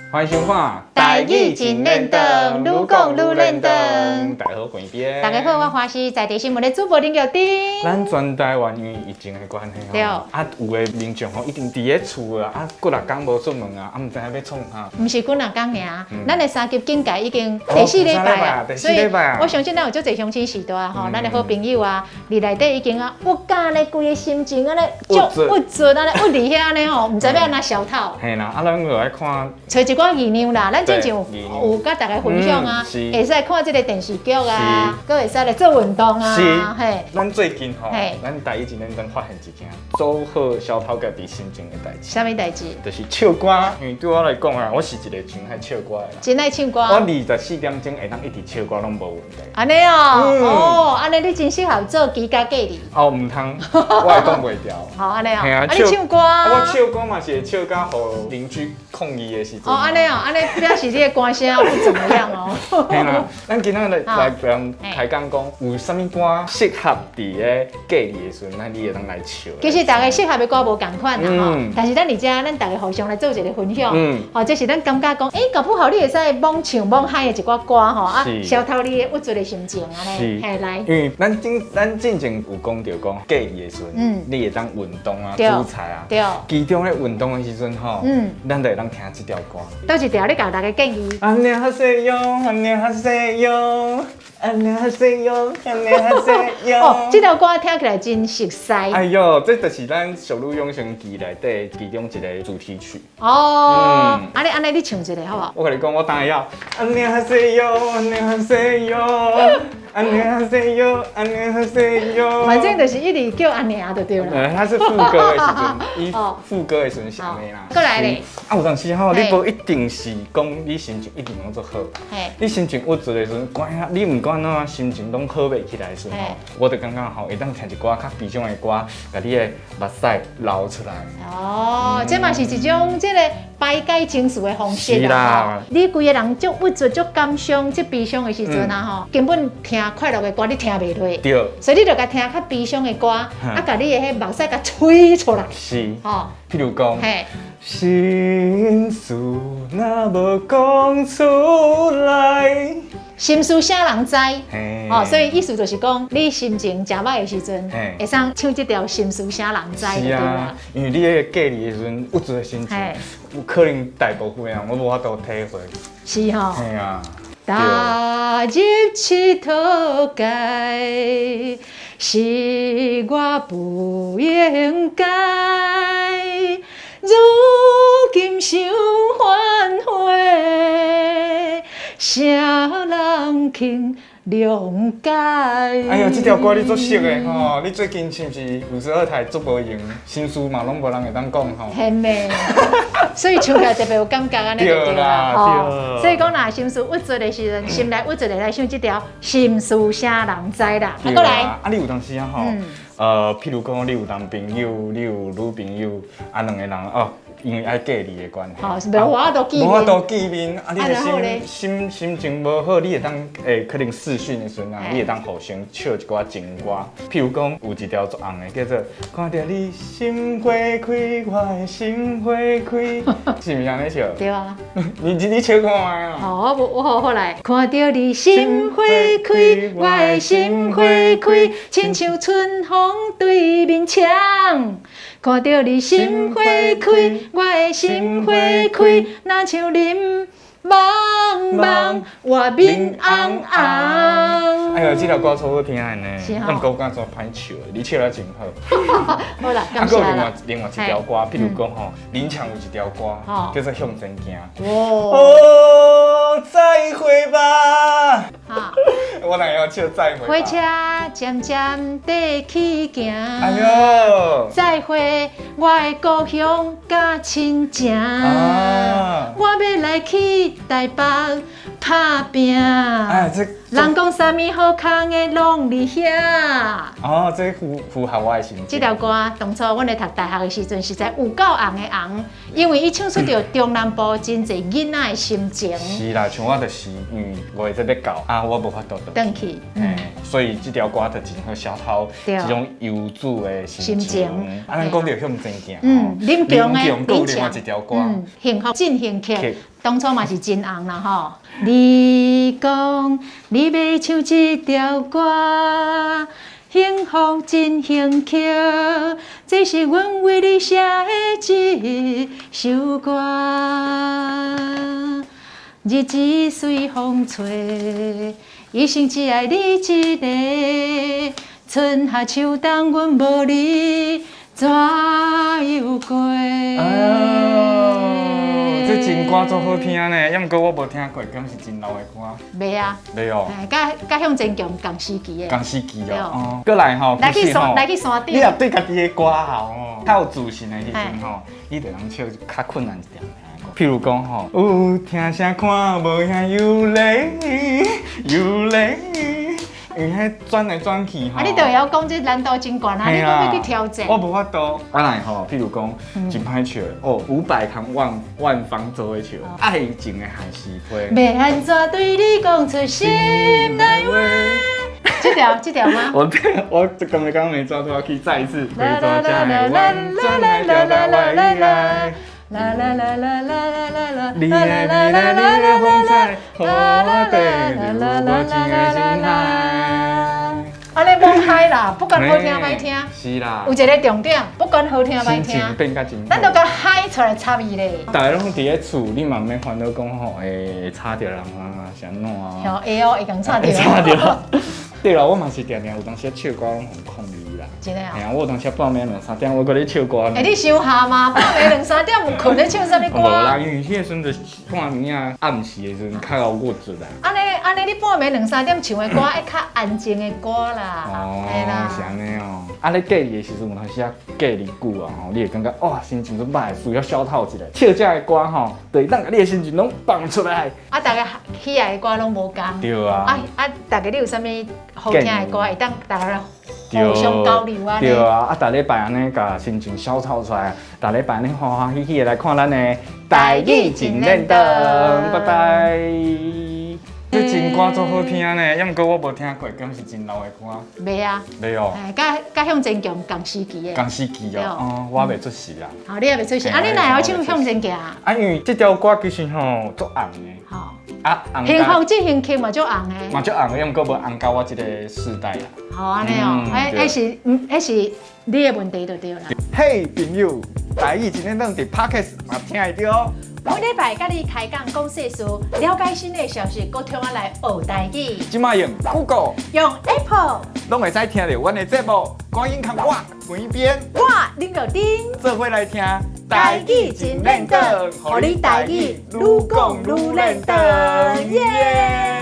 欢迎收看台语真认真，愈讲愈认真。大家好，贵边。大家好，我花是在地新闻的主播林玉丁。咱全台湾因为疫情的关系对啊，有的民众一定伫咧厝啊，几6天无出门啊，唔知影要创啥。唔是几6天尔，咱的3级警戒已经第4礼拜啊，所以我相信咱有足侪乡亲时代啊，吼，咱的好朋友啊，伫内底已经啊，郁甲咧，规个心情啊咧，足郁卒啊咧，郁伫遐咧吼，唔知要安怎消透。嘿啦，咱就来看，找一寡议量啦，咱之前有甲大家分享啊，会使看这个电视剧啊，佮会使来做运动啊，嘿。咱最近吼，咱台语真认真发现一件做好消透家己心情的代志。啥物代志？就是唱歌，因为对我来讲啊，我是一个真爱唱歌的人。真爱唱歌。我24点钟会当一直唱歌拢无问题。安尼哦，安尼你真适合做居家隔离。哦，唔通，我会讲袂掉。好，安尼哦。系啊，你唱歌。我唱歌嘛是会唱甲互邻居抗议的时阵。哦，安尼哦，安尼表示你的歌声不怎么样哦。系啦，咱今仔来开讲讲，有啥物歌适合伫咧隔离的时阵，咱你会当来唱。其实大家适合的歌无共款啦吼，但是咱而家咱大家互相来做一个分享。哦，这是咱感觉讲，搞不好你会使猛唱猛嗨的一寡歌吼啊，消透你的郁卒的心情安尼。系来，因为咱之前有讲到讲隔离的时阵，你会当运动啊、煮菜啊。对。其中咧运动的时阵吼，咱就会当听这条歌。倒一条你教大家建议。哦，这条歌听起来真熟悉。哎呦，这就是咱《小鹿永生记》内底其中一个主题曲。哦，安尼你唱一个好不好？我跟你讲，我当然要。反正就是一直叫安尼啊，就对了。它是副歌的时阵，副歌的时阵上面啦。过来咧。有当时吼，你无一定是讲你心情一定拢做好。你心情郁卒的时阵，你唔管怎心情拢好袂起来的时候，我就感觉吼，会当听一寡较悲伤的歌，把你的目屎流出来。哦，这嘛是一种这个排解情绪的方式啦。你规个人足郁卒、足感伤、足悲伤的时阵啊吼，根本听快乐的歌你听袂落。对。所以你就该听较悲伤的歌，啊，把你的迄目屎甲吹出来。是。哦。譬如讲。心事若无讲出来，心事啥人知？哦，所以意思就是讲，你心情真歹的时阵，会使唱这条《心事啥人知》就对啦。因为你咧隔离的时阵，郁卒的心情，有可能大部分人我无法度体会。是吼。系啊。踏入佚佗界，是我不应该。如今想反悔，啥人肯谅解？哎呀，这条歌你作熟的吼，你最近是不是有时候台做无用，心事嘛拢无人会当讲吼。很美，所以唱起来特别有感觉安尼就对啦。哦，所以讲若心事郁卒的时阵，心内郁卒的来唱这条《心事啥人知》啦。啊，过来。啊，你有当时啊吼。譬如讲，你有男朋友，你有女朋友，啊，两个人哦，因为爱隔离的关系，哦，是无法度见面，无法度见面，啊，你的心情无好，你会当可能视讯的时阵啊，你会当互相唱一寡情歌，譬如讲有一条足红的叫做“看到你心花开，我的心花开”，是毋是安尼唱？对啊，你唱看卖啊？好，我来，看到你心花开，我的心花开，亲像春风。对面墙，看到你心花开，我的心花开，那像林茫茫，我面红红。哎呀，这条歌超好听的呢，咱歌感做歹唱的，你唱得真好。好啦，感谢啦。另外一条歌，譬如讲吼，林强有一条歌叫做《向前行》。哦，再会吧。我哪要唱再会？火车渐渐地去行。哎呦！再会，我的故乡甲亲情。我要来去台北打拼。哎，这人讲啥物好康的拢伫遐。哦，这符合我的心情。这条歌当初阮咧读大学的时阵，实在有够红的红，因为伊唱出着中南部真侪囡仔的心情。是啦，啊，像我就是月这要到啊，我无法度转去，所以这条歌就真好消透这种游子的心情。啊，咱讲着向前行，林强的还有另外一条歌，幸福进行曲，当初嘛是真红啦吼。你讲你要唱这条歌。幸福进行曲，这是阮为你写的一首歌。日子随风吹，一生只爱你一个。春夏秋冬，阮无你怎样过？这真歌足好听呢，要毋过我无听过，敢是真老的歌。袂啊，袂哦。甲向前强同时期的。同时期哦。过来吼，来去山顶。你若对家己的歌吼，较有自信的时阵吼，你着通唱较困难一点的歌。譬如讲吼，有听声看无遐有泪，因为迄转来转去吼。啊，你著会晓讲这难度真悬啊，你搁要去挑战。我无法度。我来吼，譬如讲真歹笑哦，500空万方做伙笑，爱情的害是花。要安怎对你讲出心内话？这条吗？我刚没抓住，我可以再一次。非洲家的湾，真爱掉到外里来。啦啦啦啦啦啦啦啦！你的风采，和我对你如果情爱心海。安尼无嗨啦，不管好听歹听，是啦，有一个重点，不管好听歹听，变甲真好。咱都甲嗨出来差异咧。大家拢伫咧厝，你嘛免烦恼讲吼，会吵着人啊，是安怎啊？像会哦，会共吵着。吵着。对啦，我嘛是定定有当时唱歌拢很控制啦。真的啊？嘿啊，我有当时半暝2、3点，我搁咧唱歌。你想下嘛？半暝2、3点有困咧唱啥物歌？无啦，因为迄个时阵就半暝啊，暗时的时阵较有骨质啦。安尼，你半暝2、3点唱的歌，爱较安静的歌啦。哦，是安尼哦。啊，你隔离的时阵，有当时啊隔离久啊吼，你会感觉哇，心情真歹，需要消透一下。唱这的歌吼，就会当甲你的心情拢放出来。啊，大家喜爱的歌拢无共。对啊。大家你有啥物好听的歌，会当大家互相交流啊？对啊，大礼拜安尼甲心情消透出来，大礼拜安尼欢欢喜喜的来看咱的台语真认真，拜拜。这真歌足好听呢，要毋过我无听过，敢是真老的歌。袂啊。袂哦。甲向前强同时期的。同时期哦，我袂出事啦。好，你也袂出事，啊，你哪会唱向前强啊？啊，因为这条歌其实吼足红的。好。啊，幸福进行曲嘛足红的。嘛足红的，要毋过无红到我这个世代啦。好安尼哦，迄是你的问题就对啦。嘿，朋友，台语真认真伫 Podcast 嘛听会到哦。每礼拜甲你开讲讲世事，了解新的消息，搁听我来学台语。即马用 Google， 用 Apple， 拢会使听到阮的节目。赶紧看我滚一边，我林个丁，做伙来听台语真认真，互你台语愈讲愈认真，耶！